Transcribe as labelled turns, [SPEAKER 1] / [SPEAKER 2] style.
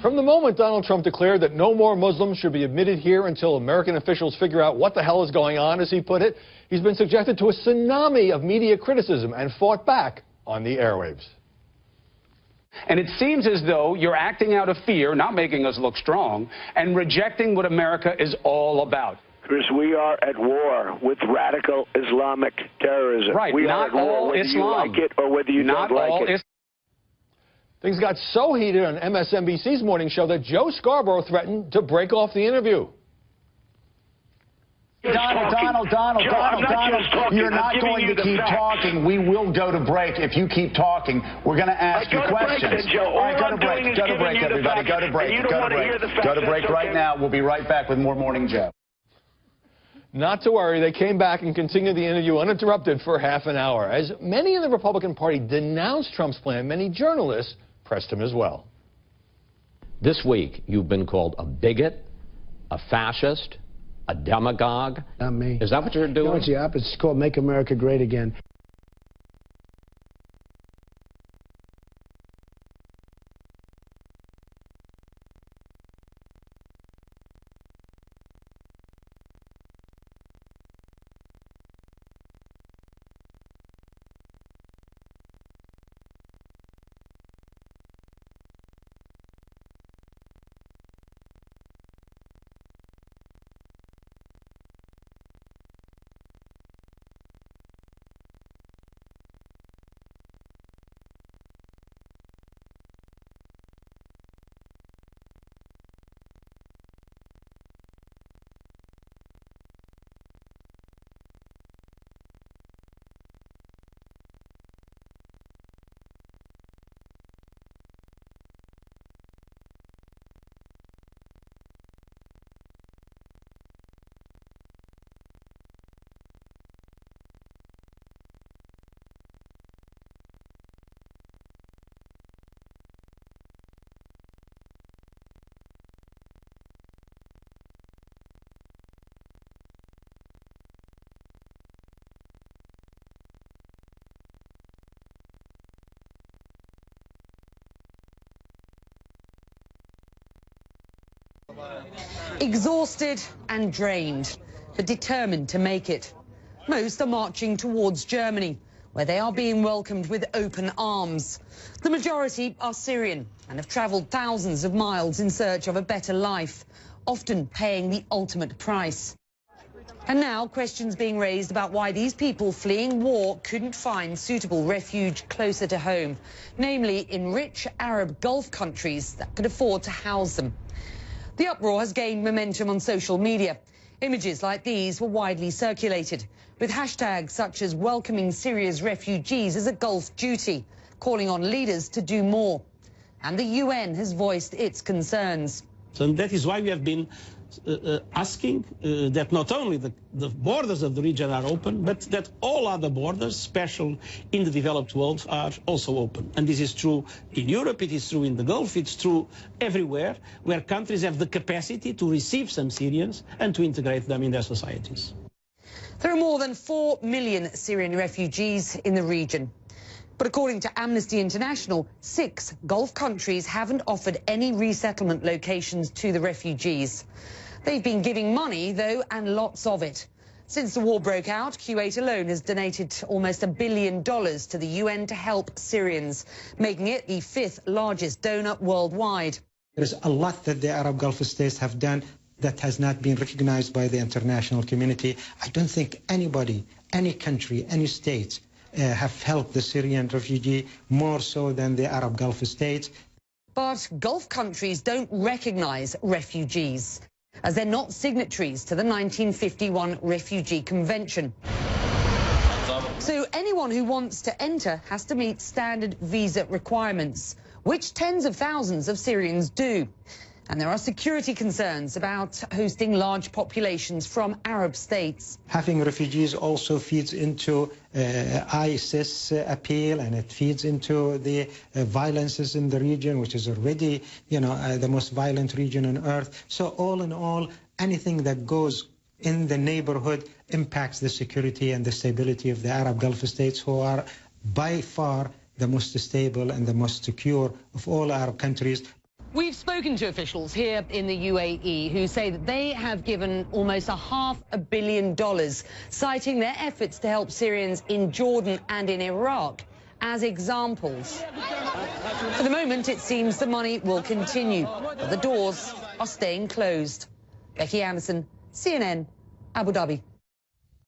[SPEAKER 1] From the moment Donald Trump declared that no more Muslims should be admitted here until American officials figure out what the hell is going on, as he put it, he's been subjected to a tsunami of media criticism and fought back on the airwaves.
[SPEAKER 2] And it seems as though you're acting out of fear, not making us look strong, and rejecting what America is all about.
[SPEAKER 3] Chris, we are at war with radical Islamic terrorism.
[SPEAKER 2] Right,
[SPEAKER 3] we
[SPEAKER 2] not
[SPEAKER 3] are at war,
[SPEAKER 2] all
[SPEAKER 3] whether
[SPEAKER 2] Islam.
[SPEAKER 3] you like it or whether you
[SPEAKER 2] Not
[SPEAKER 3] don't
[SPEAKER 2] all
[SPEAKER 3] like it.
[SPEAKER 1] Things got so heated on MSNBC's morning show that Joe Scarborough threatened to break off the interview.
[SPEAKER 4] Donald, you're not going to keep talking. We will go to break. If you keep talking, we're going to ask you questions. All right, go to break. Go to break, everybody. Go to break. Go to break right now. We'll be right back with more Morning Joe.
[SPEAKER 1] Not to worry, they came back and continued the interview uninterrupted for half an hour. As many in the Republican Party denounced Trump's plan, many journalists pressed him as well.
[SPEAKER 5] This week, you've been called a bigot, a fascist, a demagogue.
[SPEAKER 6] Not me.
[SPEAKER 5] Is that what you're doing?
[SPEAKER 6] No, it's the opposite. It's called Make America Great Again.
[SPEAKER 7] Exhausted and drained, but determined to make it. Most are marching towards Germany, where they are being welcomed with open arms. The majority are Syrian and have travelled thousands of miles in search of a better life, often paying the ultimate price. And now questions being raised about why these people fleeing war couldn't find suitable refuge closer to home, namely in rich Arab Gulf countries that could afford to house them. The uproar has gained momentum on social media. Images like these were widely circulated, with hashtags such as welcoming Syria's refugees as a Gulf duty, calling on leaders to do more. And the UN has voiced its concerns.
[SPEAKER 8] And that is why we have been asking that not only the borders of the region are open, but that all other borders, special in the developed world, are also open. And this is true in Europe, it is true in the Gulf, it's true everywhere where countries have the capacity to receive some Syrians and to integrate them in their societies.
[SPEAKER 7] There are more than 4 million Syrian refugees in the region. But according to Amnesty International, 6 Gulf countries haven't offered any resettlement locations to the refugees. They've been giving money, though, and lots of it. Since the war broke out, Kuwait alone has donated almost $1 billion to the UN to help Syrians, making it the 5th largest donor worldwide.
[SPEAKER 9] There's a lot that the Arab Gulf states have done that has not been recognized by the international community. I don't think anybody, any country, any state have helped the Syrian refugee more so than the Arab Gulf states.
[SPEAKER 7] But Gulf countries don't recognize refugees, as they're not signatories to the 1951 Refugee Convention. So anyone who wants to enter has to meet standard visa requirements, which tens of thousands of Syrians do. And there are security concerns about hosting large populations from Arab states.
[SPEAKER 9] Having refugees also feeds into ISIS appeal, and it feeds into the violences in the region, which is already, the most violent region on earth. So all in all, anything that goes in the neighborhood impacts the security and the stability of the Arab Gulf states, who are by far the most stable and the most secure of all Arab countries.
[SPEAKER 7] We've spoken to officials here in the UAE who say that they have given almost $500 million, citing their efforts to help Syrians in Jordan and in Iraq as examples. For the moment, it seems the money will continue, but the doors are staying closed. Becky Anderson, CNN, Abu Dhabi.